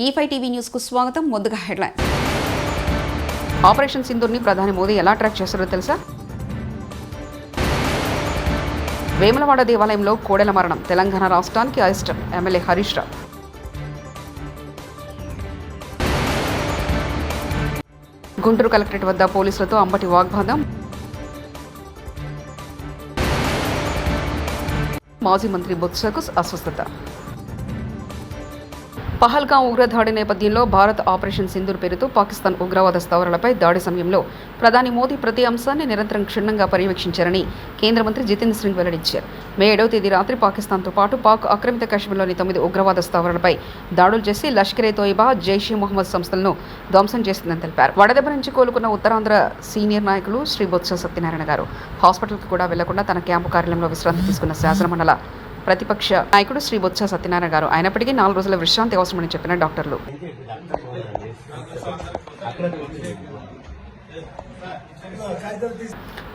E5 TV news కు స్వాగతం. ముందుగా హెడ్లైన్. ఆపరేషన్ సింధూర్ని ప్రధాని మోదీ ఎలా ట్రాక్ చేశారో తెలుసా? వేములవాడ దేవాలయంలో కోడెల మరణం, తెలంగాణ రాష్ట్రానికి arrest, MLA Harish Rao. Guntur collectorate వద్ద పోలీసులతో అంబటి వాగ్వాదం. మాజీ మంత్రి బొత్సకు అస్వస్థత. పహల్గాం ఉగ్రదాడి నేపథ్యంలో భారత్ ఆపరేషన్ సింధూర్ పేరుతో పాకిస్తాన్ ఉగ్రవాద స్థావరాలపై దాడి సమయంలో ప్రధాని మోదీ ప్రతి అంశాన్ని నిరంతరం క్షుణ్ణంగా పర్యవేక్షించారని కేంద్ర మంత్రి జితేంద్ర సింగ్ వెల్లడించారు. మే 7వ తేదీ రాత్రి పాకిస్తాన్తో పాటు పాక్ ఆక్రమిత కాశ్మీర్లోని 9 ఉగ్రవాద స్థావరాలపై దాడులు చేసి లష్కరే తోయిబా, జైషే మొహమ్మద్ సంస్థలను ధ్వంసం చేసిందని తెలిపారు. వడదెబ్బ నుంచి కోలుకున్న ఉత్తరాంధ్ర సీనియర్ నాయకులు శ్రీ బొత్స సత్యనారాయణ గారు హాస్పిటల్కి కూడా వెళ్లకుండా తన క్యాంపు కార్యాలయంలో విశ్రాంతి తీసుకున్న శాసనమండల ప్రతిపక్ష నాయకుడు శ్రీ బొత్స సత్యనారాయణ గారు. అయినప్పటికీ 4 రోజుల విశ్రాంతి అవసరమని చెప్పిన డాక్టర్లు.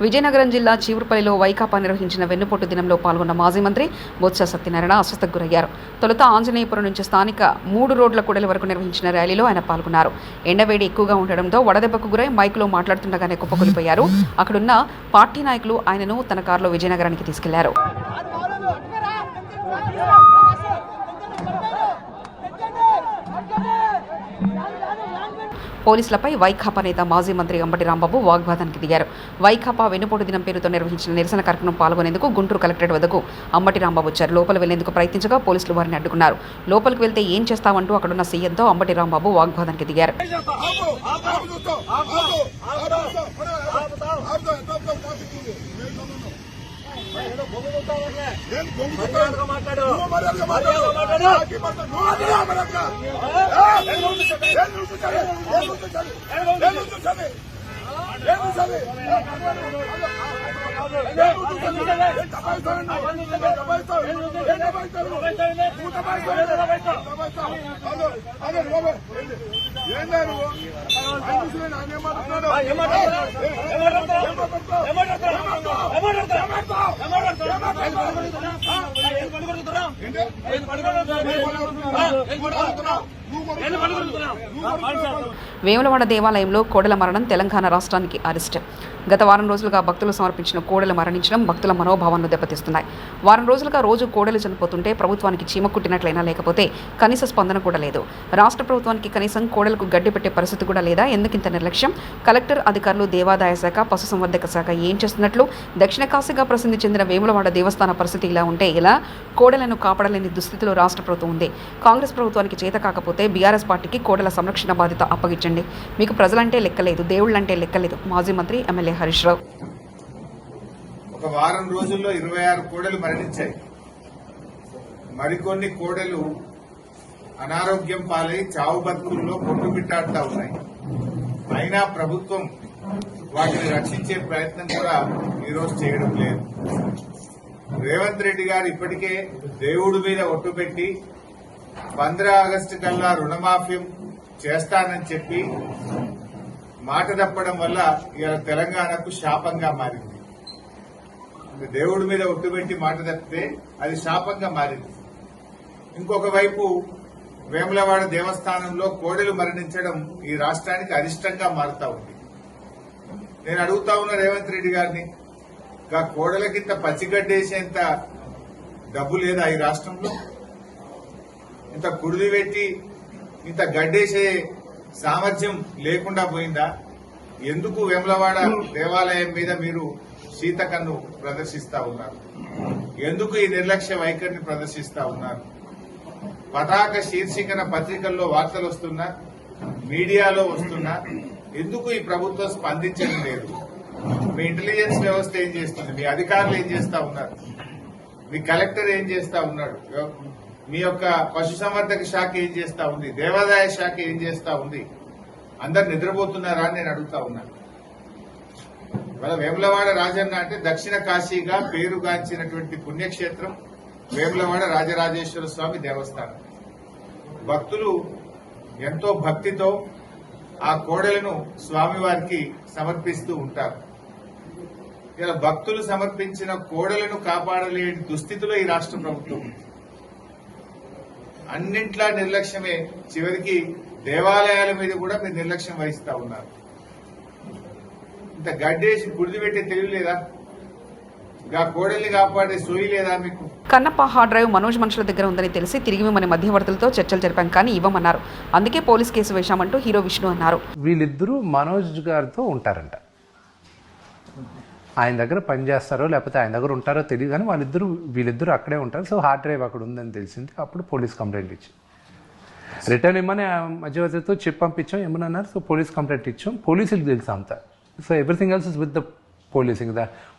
విజయనగరం జిల్లా చీవురుపల్లిలో వైకాపా నిర్వహించిన వెన్నుపోటు దినంలో పాల్గొన్న మాజీ మంత్రి బొత్స సత్యనారాయణ అస్వస్థకు గురయ్యారు. తొలుత ఆంజనేయపురం నుంచి స్థానిక 3 రోడ్ల కూడలి వరకు నిర్వహించిన ర్యాలీలో ఆయన పాల్గొన్నారు. ఎండవేడి ఎక్కువగా ఉండడంతో వడదెబ్బకు గురై మైకులో మాట్లాడుతుండగానే కుప్పకూలిపోయారు. అక్కడున్న పార్టీ నాయకులు ఆయనను తన కారులో విజయనగరానికి తీసుకెళ్లారు. పోలీసులపై వైకాపా నేత మాజీ మంత్రి అంబటి రాంబాబు వాగ్వాదానికి దిగారు. వైకాపా వెన్నుపోటు దినం పేరుతో నిర్వహించిన నిరసన కార్యక్రమం పాల్గొనేందుకు గుంటూరు కలెక్టరేట్ వద్దకు అంబటి రాంబాబు వచ్చారు. లోపల వెళ్లేందుకు ప్రయత్నించగా పోలీసులు వారిని అడ్డుకున్నారు. లోపలికి వెళ్తే ఏం చేస్తావంటూ అక్కడున్న సీఎంతో అంబటి రాంబాబు వాగ్వాదానికి దిగారు. వేములవాడ దేవాలయంలో కోడెల మరణం, తెలంగాణ రాష్ట్రానికి అరెస్ట్. గత వారం రోజులుగా భక్తులు సమర్పించిన కోడెలు మరణించడం భక్తుల మనోభావాలను దెబ్బతీస్తున్నాయి. వారం రోజులుగా రోజు కోడెలు చనిపోతుంటే ప్రభుత్వానికి చీమ కుట్టినట్లయినా లేకపోతే కనీస స్పందన కూడా లేదు. రాష్ట్ర ప్రభుత్వానికి కనీసం కోడెలకు గడ్డి పెట్టే పరిస్థితి కూడా లేదా? ఎందుకింత నిర్లక్ష్యం? కలెక్టర్, అధికారులు, దేవాదాయ శాఖ, పశుసంవర్ధక శాఖ ఏం చేస్తున్నట్లు? దక్షిణ కాశీగా ప్రసిద్ధి చెందిన వేములవాడ దేవస్థాన పరిస్థితి ఇలా ఉంటే ఇలా కోడెలను కాపాడలేని దుస్థితిలో రాష్ట్ర ప్రభుత్వం ఉంది. కాంగ్రెస్ ప్రభుత్వానికి చేత కాకపోతే బీఆర్ఎస్ పార్టీకి కోడెల సంరక్షణ బాధ్యత అప్పగించండి. మీకు ప్రజలంటే లెక్కలేదు, దేవుళ్ళంటే లెక్కలేదు. మాజీ మంత్రి ఎమ్మెల్యే హరీష్ రావు. ఒక వారం రోజుల్లో 26 కోడెలు మరణించాయి. మరికొన్ని కోడెలు అనారోగ్యం పాలై చావు బతుకుల్లో కొట్టుమిట్టాడుతూ ఉన్నాయి. అయినా ప్రభుత్వం వాటిని రక్షించే ప్రయత్నం కూడా ఈరోజు చేయడం లేదు. రేవంత్ రెడ్డి గారు ఇప్పటికే దేవుడి మీద ఒట్టు పెట్టి 15 ఆగస్టు కల్లా రుణమాఫీ చేస్తానని చెప్పి మాట తప్పడం వల్ల ఇవాళ తెలంగాణకు శాపంగా మారింది. దేవుడి మీద ఒట్టు పెట్టి మాట తప్పితే అది శాపంగా మారింది. ఇంకొక వైపు వేములవాడ దేవస్థానంలో కోడెలు మరణించడం ఈ రాష్ట్రానికి అరిష్టంగా మారుతా ఉంది. నేను అడుగుతా ఉన్న రేవంత్ రెడ్డి గారిని, కోడెల కింద పచ్చిగడ్డేసేంత డబ్బు లేదా ఈ రాష్ట్రంలో? ఇంత కుడిది పెట్టి ఇంత గడ్డేసే సామర్థ్యం లేకుండా పోయిందా? ఎందుకు వేములవాడ దేవాలయం మీద మీరు శీతకన్ను ప్రదర్శిస్తా ఉన్నారు? ఎందుకు ఈ నిర్లక్ష్య వైఖరిని ప్రదర్శిస్తా ఉన్నారు? పతాక శీర్షికన పత్రికల్లో వార్తలు వస్తున్నా, మీడియాలో వస్తున్నా, ఎందుకు ఈ ప్రభుత్వం స్పందించడం లేదు? మీ ఇంటెలిజెన్స్ వ్యవస్థ ఏం చేస్తుంది? మీ అధికారులు ఏం చేస్తా ఉన్నారు? మీ కలెక్టర్ ఏం చేస్తా ఉన్నాడు? మీ యొక్క పశుసంవర్ధక శాఖ ఏం చేస్తా ఉంది? దేవాదాయ శాఖ ఏం చేస్తా ఉంది? అందరు నిద్రపోతున్నారా అని నేను అడుగుతా ఉన్నాను. ఇవాళ వేములవాడ రాజన్న అంటే దక్షిణ కాశీగా పేరుగాంచినటువంటి పుణ్యక్షేత్రం వేములవాడ రాజరాజేశ్వర స్వామి దేవస్థానం. భక్తులు ఎంతో భక్తితో ఆ కోడెలను స్వామివారికి సమర్పిస్తూ ఉంటారు. ఇలా భక్తులు సమర్పించిన కోడెలను కాపాడలేని దుస్థితిలో ఈ రాష్ట్ర ప్రభుత్వం ఉంది. అన్నింట్లా నిర్లక్ష్యమే. చివరికి దేవాలయాల మీద కూడా మీరు నిర్లక్ష్యం వహిస్తా ఉన్నారు. ఇంత గడ్డేసి గుడిది పెట్టే తెలివి లేదా? ఇంకా కోడల్ని కాపాడే సోయి లేదా మీకు? కన్నప్ప హార్డ్ డ్రైవ్ మనోజ్ మనుషుల దగ్గర ఉందని తెలిసి తిరిగి మిమ్మల్ని మధ్యవర్తులతో చర్చలు జరిపాం కానీ ఇవ్వమన్నారు. అందుకే పోలీస్ కేసు వేశామంటూ హీరో విష్ణు అన్నారు. వీళ్ళిద్దరూ మనోజ్ గారితో ఉంటారంట. ఆయన దగ్గర పనిచేస్తారో లేకపోతే ఆయన దగ్గర ఉంటారో తెలియదు కానీ వీళ్ళిద్దరూ అక్కడే ఉంటారు. సో హార్డ్ డ్రైవ్ అక్కడ ఉందని తెలిసింది. అప్పుడు పోలీస్ కంప్లైంట్ ఇచ్చాం. రిటర్న్ ఇమ్మని మధ్యవర్తితో చెప్పి పంపించాం. ఏమన్నారు? సో పోలీస్ కంప్లైంట్ ఇచ్చాం. పోలీసులకు తెలుసు అంతా. So everything else is with the policing.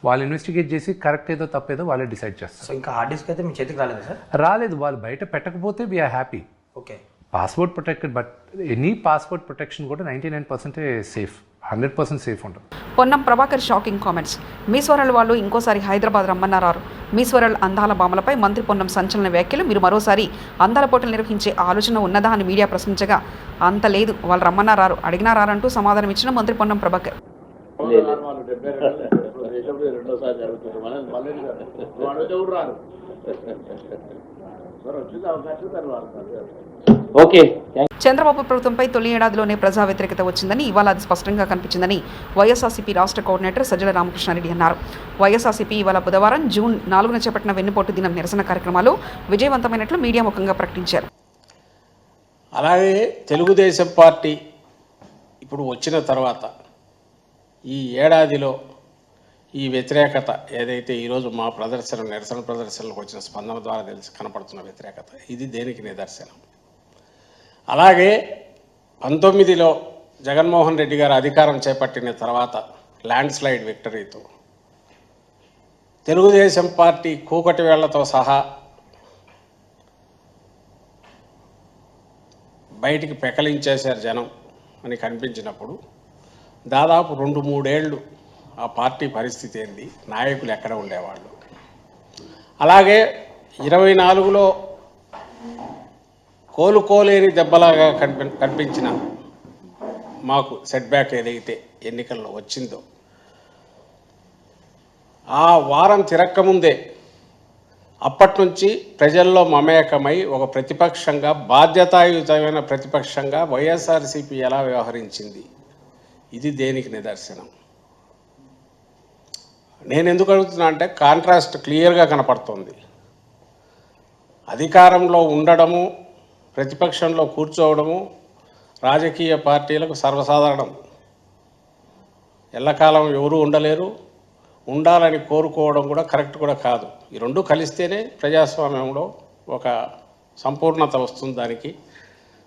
వాళ్ళు ఇన్వెస్టిగేట్ చేసి కరెక్ట్ ఏదో తప్పేదో వాళ్ళే డిసైడ్ చేస్తారు. సో ఇంకా హార్డ్ డిస్క్ అయితే మీ చేతికి రాలేదు సార్? రాలేదు. వాళ్ళు బయట పెట్టకపోతే we're happy. Okay, passport protected, but any passport protection కూడా 99% సేఫ్, 100% సేఫ్ ఉంటుంది. Ponnam Prabhakar shocking comments. మీస్వరల్ వాళ్ళు ఇంకోసారి హైదరాబాద్ రమ్మన్నారు. మీస్వరల్ అందాల బామలపై మంత్రి పొన్నం సంచలన వ్యాఖ్యలు. మీరు మరోసారి అందాల పోటీలు నిర్వహించే ఆలోచన ఉన్నదా అని మీడియా ప్రశ్నించగా అంత లేదు, వాళ్ళు రమ్మన్నారారు, అడిగినా రారంటూ సమాధానం ఇచ్చిన మంత్రి పొన్నం ప్రభాకర్. చంద్రబాబు ప్రభుత్వంపై తొలి ఏడాదిలోనే ప్రజా వ్యతిరేకత వచ్చిందని, ఇవాళ అది స్పష్టంగా కనిపించిందని వైఎస్ఆర్సీపీ రాష్ట్ర కోఆర్డినేటర్ సజ్జల రామకృష్ణారెడ్డి అన్నారు. వైఎస్ఆర్సీపీ ఇవాళ బుధవారం జూన్ 4న చేపట్టిన వెన్నుపోటు దినం నిరసన కార్యక్రమాలు విజయవంతమైనట్లు మీడియా ముఖంగా ప్రకటించారు. అలాగే తెలుగుదేశం పార్టీ ఇప్పుడు వచ్చిన తర్వాత ఈ ఏడాదిలో ఈ వ్యతిరేకత ఏదైతే ఈరోజు మా నిరసన ప్రదర్శనలకు వచ్చిన స్పందన ద్వారా కనపడుతున్న వ్యతిరేకత, ఇది దేనికి నిదర్శనం. అలాగే 19లో జగన్మోహన్ రెడ్డి గారు అధికారం చేపట్టిన తర్వాత ల్యాండ్ స్లైడ్ విక్టరీతో తెలుగుదేశం పార్టీ కూకటి వేళ్లతో సహా బయటికి పెకలించేశారు జనం అని కనిపించినప్పుడు దాదాపు 2-3 ఏళ్ళు ఆ పార్టీ పరిస్థితి ఏంది, నాయకులు ఎక్కడ ఉండేవాళ్ళు. అలాగే 24లో కోలుకోలేని దెబ్బలాగా కనిపించిన మాకు సెట్ బ్యాక్ ఏదైతే ఎన్నికల్లో వచ్చిందో ఆ వారం తిరక్కముందే అప్పటి నుంచి ప్రజల్లో మమేకమై ఒక ప్రతిపక్షంగా, బాధ్యతాయుతమైన ప్రతిపక్షంగా వైఎస్ఆర్సీపీ ఎలా వ్యవహరించింది, ఇది దేనికి నిదర్శనం. నేను ఎందుకు అడుగుతున్నా అంటే కాంట్రాస్ట్ క్లియర్గా కనపడుతుంది. అధికారంలో ఉండడము, ప్రతిపక్షంలో కూర్చోవడము రాజకీయ పార్టీలకు సర్వసాధారణం. ఎల్లకాలం ఎవరూ ఉండలేరు, ఉండాలని కోరుకోవడం కూడా కరెక్ట్ కూడా కాదు. ఈ రెండు కలిస్తేనే ప్రజాస్వామ్యంలో ఒక సంపూర్ణత వస్తుంది, దానికి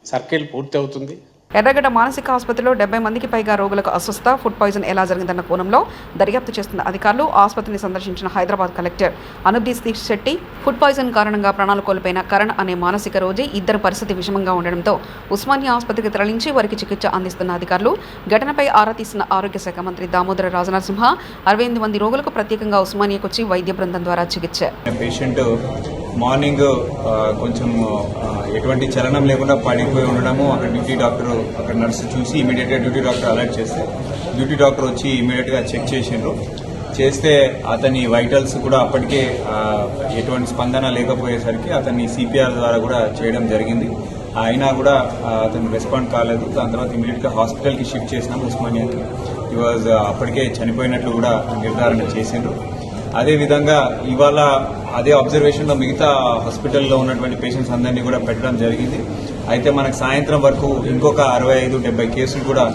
సర్కిల్ పూర్తి అవుతుంది. ఎర్రగడ్డ మానసిక ఆసుపత్రిలో 70 మందికి పైగా రోగులకు అస్వస్థ, ఫుడ్ పాయిజన్ ఎలా జరిగిందన్న కోణంలో దర్యాప్తు చేస్తున్న అధికారులు. ఆసుపత్రిని సందర్శించిన Hyderabad collector Anudeep Shetty food poison కారణంగా ప్రాణాలు కోల్పోయిన కరణ్ అనే మానసిక రోగి ఇద్దరు పరిస్థితి విషమంగా ఉండడంతో ఉస్మానియా ఆసుపత్రికి తరలించి వారికి చికిత్స అందిస్తున్న అధికారులు. ఘటనపై ఆరా తీసిన ఆరోగ్య శాఖ మంత్రి దామోదర రాజనరసింహ 68 మంది రోగులకు ప్రత్యేకంగా ఉస్మానియాకు వచ్చి వైద్య బృందం ద్వారా చికిత్స. పేషెంట్ మార్నింగ్ కొంచెం ఎటువంటి చలనం లేకుండా పడిపోయి ఉండడము, అక్కడ డ్యూటీ డాక్టర్, అక్కడ నర్సు చూసి ఇమీడియట్గా డ్యూటీ డాక్టర్ అలర్ట్ చేస్తే డ్యూటీ డాక్టర్ వచ్చి ఇమీడియట్గా చెక్ చేస్తే అతని వైటల్స్ కూడా అప్పటికే ఎటువంటి స్పందన లేకపోయేసరికి అతన్ని సిపిఆర్ ద్వారా కూడా చేయడం జరిగింది. అయినా కూడా అతను రెస్పాండ్ కాలేదు. దాని తర్వాత ఇమీడియట్గా హాస్పిటల్కి షిఫ్ట్ చేసినాం ఉస్మానియాకి. ఈ వాజ్ అప్పటికే చనిపోయినట్లు కూడా నిర్ధారణ చేసిండ్రు. అదేవిధంగా ఇవాళ అదే అబ్జర్వేషన్లో మిగతా హాస్పిటల్లో ఉన్నటువంటి పేషెంట్స్ అందరినీ కూడా పెట్టడం జరిగింది. అయితే మనకు సాయంత్రం వరకు ఇంకొక 65-70 కేసులు కూడా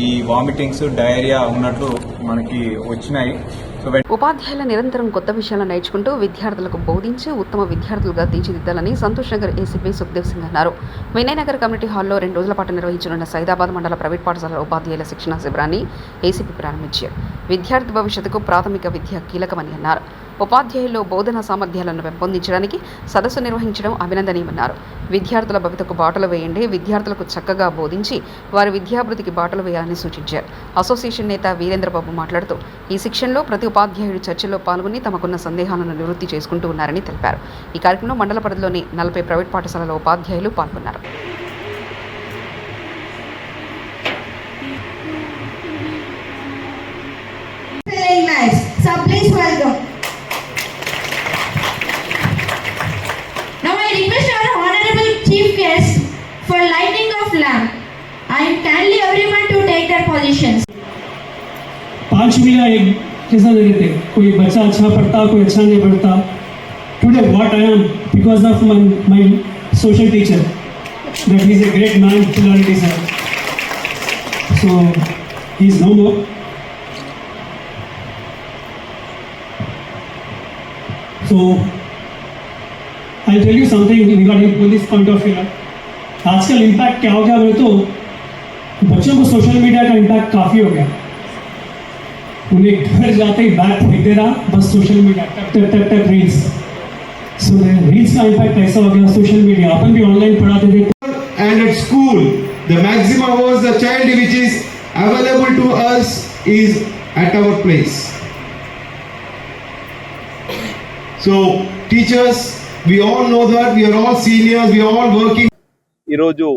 ఈ వామిటింగ్స్, డయేరియా ఉన్నట్లు మనకి వచ్చినాయి. ఉపాధ్యాయుల నిరంతరం కొత్త విషయాలను నేర్చుకుంటూ విద్యార్థులకు బోధించి ఉత్తమ విద్యార్థులుగా తీర్చిదిద్దాలని సంతోష్ నగర్ ఏసీపీ సుఖ్దేవ్ సింగ్ అన్నారు. వినయనగర్ కమ్యూనిటీ హాల్లో 2 రోజుల పాటు నిర్వహించనున్న సైదాబాద్ మండల ప్రైవేట్ పాఠశాల ఉపాధ్యాయుల శిక్షణ శిబిరాన్ని ఏసీపీ ప్రారంభించారు. విద్యార్థి భవిష్యత్తుకు ప్రాథమిక విద్య కీలకమని అన్నారు. ఉపాధ్యాయుల్లో బోధనా సామర్థ్యాలను పెంపొందించడానికి సదస్సు నిర్వహించడం అభినందనీయమన్నారు. విద్యార్థుల భవితకు బాటలు వేయండి, విద్యార్థులకు చక్కగా బోధించి వారి విద్యాభివృద్ధికి బాటలు వేయాలని సూచించారు. అసోసియేషన్ నేత వీరేంద్రబాబు మాట్లాడుతూ ఈ శిక్షణలో ప్రతి ఉపాధ్యాయుడు చర్చల్లో పాల్గొని తమకున్న సందేహాలను నివృత్తి చేసుకుంటూ ఉన్నారని తెలిపారు. ఈ కార్యక్రమంలో మండల పరిధిలోని 40 ప్రైవేట్ పాఠశాలల ఉపాధ్యాయులు పాల్గొన్నారు. Now I request our Honorable Chief 5 उंगलियां एक जैसा नहीं रहते, कोई बच्चा अच्छा पढ़ता, कोई अच्छा नहीं पढ़ता. Today what I am because of my social teacher, that he is a great man, Philarity sir. So he is no more. So I'll tell you something regarding police point of view. आजकल impact क्या हो गया बोले तो बच्चों को social media का impact काफ़ी हो गया. उन्हें घर जाते ही बैग फेंक दे रहा, बस सोशल मीडिया टक रील्स. सो रील्स का इम्पैक्ट ऐसा हो गया, सोशल मीडिया अपन भी ऑनलाइन पढ़ाते थे. And at school, the maximum hours the child which is available to us is at our place. So teachers, we all know that, we are all seniors, we are all working. ఈరోజు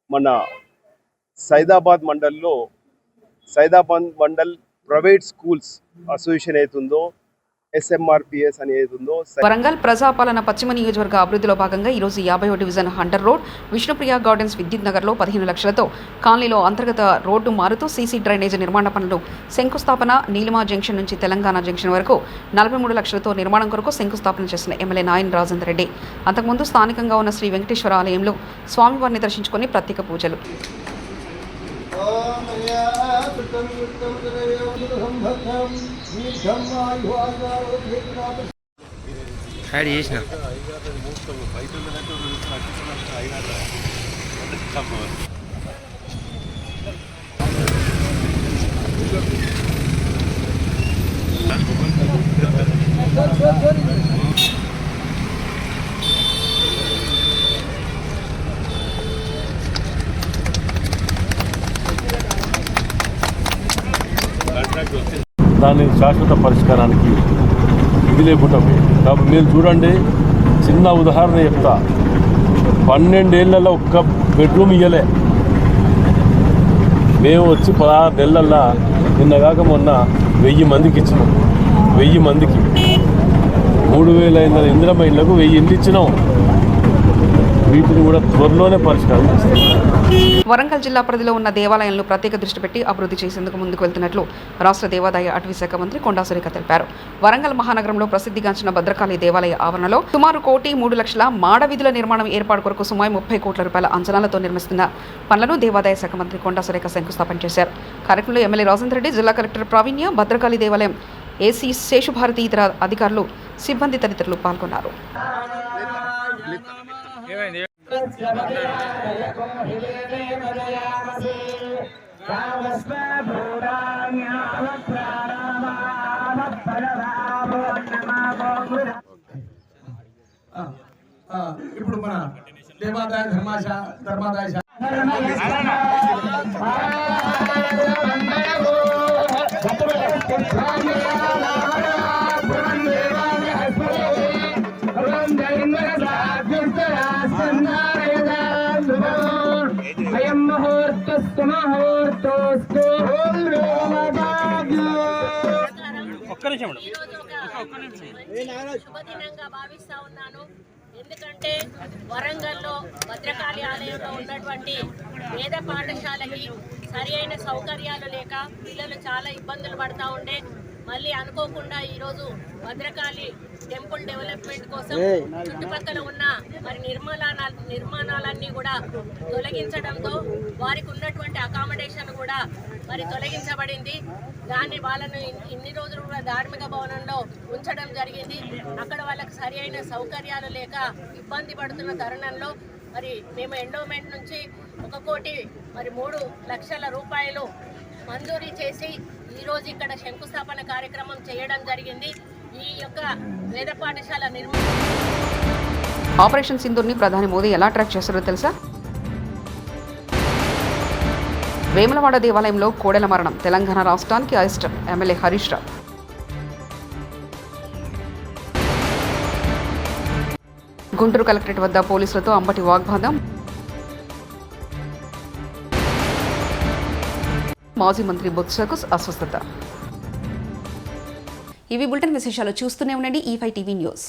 మన Saidabad mandal private schools association అవుతుందో SMRPS అని ఏదుందో వరంగల్ ప్రజాపాలన పశ్చిమ నియోజకవర్గ అభివృద్ధిలో భాగంగా ఈరోజు 50వ division Hunter Road Vishnupriya Gardens విద్యుత్ నగర్లో 15 లక్షలతో కాలనీలో అంతర్గత రోడ్డు మారుతూ సీసీ డ్రైనేజ్ నిర్మాణ పనులు శంకుస్థాపన. నీలిమా జంక్షన్ నుంచి తెలంగాణ జంక్షన్ వరకు 43 లక్షలతో నిర్మాణం కొరకు శంకుస్థాపన చేసిన ఎమ్మెల్యే నాయన్ రాజేందర్ రెడ్డి. అంతకుముందు స్థానికంగా ఉన్న శ్రీ వెంకటేశ్వర ఆలయంలో స్వామివారిని దర్శించుకొని ప్రత్యేక పూజలు. దాని శాశ్వత పరిష్కారానికి ఇది లేకుండా కాబట్టి మీరు చూడండి, చిన్న ఉదాహరణ చెప్తా. 12 ఏళ్లలో ఒక్క బెడ్రూమ్ ఇవ్వలే. మేము వచ్చి 16 నెలల్లో నిన్నగాక మొన్న 1000 మందికి ఇచ్చినాం. 1000 మందికి 3500 ఇందిరమ్మ ఇళ్లకు 1000 ఇండ్లు ఇచ్చినాం. వీటిని కూడా త్వరలోనే పరిష్కారం చేస్తాం. వరంగల్ జిల్లా పరిధిలో ఉన్న దేవాలయాలను ప్రత్యేక దృష్టి పెట్టి అభివృద్ధి చేసేందుకు ముందుకు వెళ్తున్నట్లు రాష్ట్ర దేవాదాయ అటవీ శాఖ మంత్రి కొండా సురేఖ తెలిపారు. వరంగల్ మహానగరంలో ప్రసిద్ధిగాంచిన భద్రకాళి దేవాలయ ఆవరణలో సుమారు 1,03,00,000 మాడ వీధుల నిర్మాణం ఏర్పాటు కొరకు సుమారు 30 కోట్ల రూపాయల అంచనాలతో నిర్మిస్తున్న పనులను దేవాదాయ శాఖ మంత్రి కొండా సురేఖ శంకుస్థాపన చేశారు. కార్యక్రమంలో ఎమ్మెల్యే రాజేందర్ రెడ్డి, జిల్లా కలెక్టర్ ప్రావీణ్య, భద్రకాళి దేవాలయం ఏసీ శేషుభారతి, ఇతర అధికారులు, సిబ్బంది తదితరులు పాల్గొన్నారు. ఇప్పుడు మన దేవాదాయ ధర్మాదాయ శుభదినంగా భావిస్తా ఉన్నాను. ఎందుకంటే వరంగల్లో భద్రకాళి ఆలయంలో ఉన్నటువంటి వేద పాఠశాలకి సరి అయిన సౌకర్యాలు లేక పిల్లలు చాలా ఇబ్బందులు పడతా ఉండే, మళ్ళీ అనుకోకుండా ఈరోజు భద్రకాళి టెంపుల్ డెవలప్మెంట్ కోసం చుట్టుపక్కల ఉన్న మరి నిర్మాణాలన్నీ కూడా తొలగించడంతో వారికి ఉన్నటువంటి అకామిడేషన్ కూడా మరి తొలగించబడింది. దాన్ని వాళ్ళను ఇన్ని రోజులు కూడా ధార్మిక భవనంలో ఉంచడం జరిగింది. అక్కడ వాళ్ళకి సరి అయిన సౌకర్యాలు లేక ఇబ్బంది పడుతున్న తరుణంలో మరి మేము ఎండోమెంట్ నుంచి 1,03,00,000 రూపాయలు మంజూరీ చేసి ఈరోజు ఇక్కడ శంకుస్థాపన కార్యక్రమం చేయడం జరిగింది. ఈ యొక్క వేద పాఠశాల నిర్మాణం. ఆపరేషన్ సింధూర్ని ప్రధాని మోదీ ఎలా ట్రాక్ చేస్తారో తెలుసా? వేములవాడ దేవాలయంలో కోడెల మరణం తెలంగాణ రాష్ట్రానికి అరిష్టం. ఎమ్మెల్యే హరీష్ రావు. గుంటూరు కలెక్టరేట్ వద్ద పోలీసులతో అంబటి వాగ్వాదం. మాజీ మంత్రి బొత్సకు అస్వస్థత. ఇవి బులెటిన్ విశేషాలు. చూస్తూనే ఉండండి E5 టీవీ న్యూస్.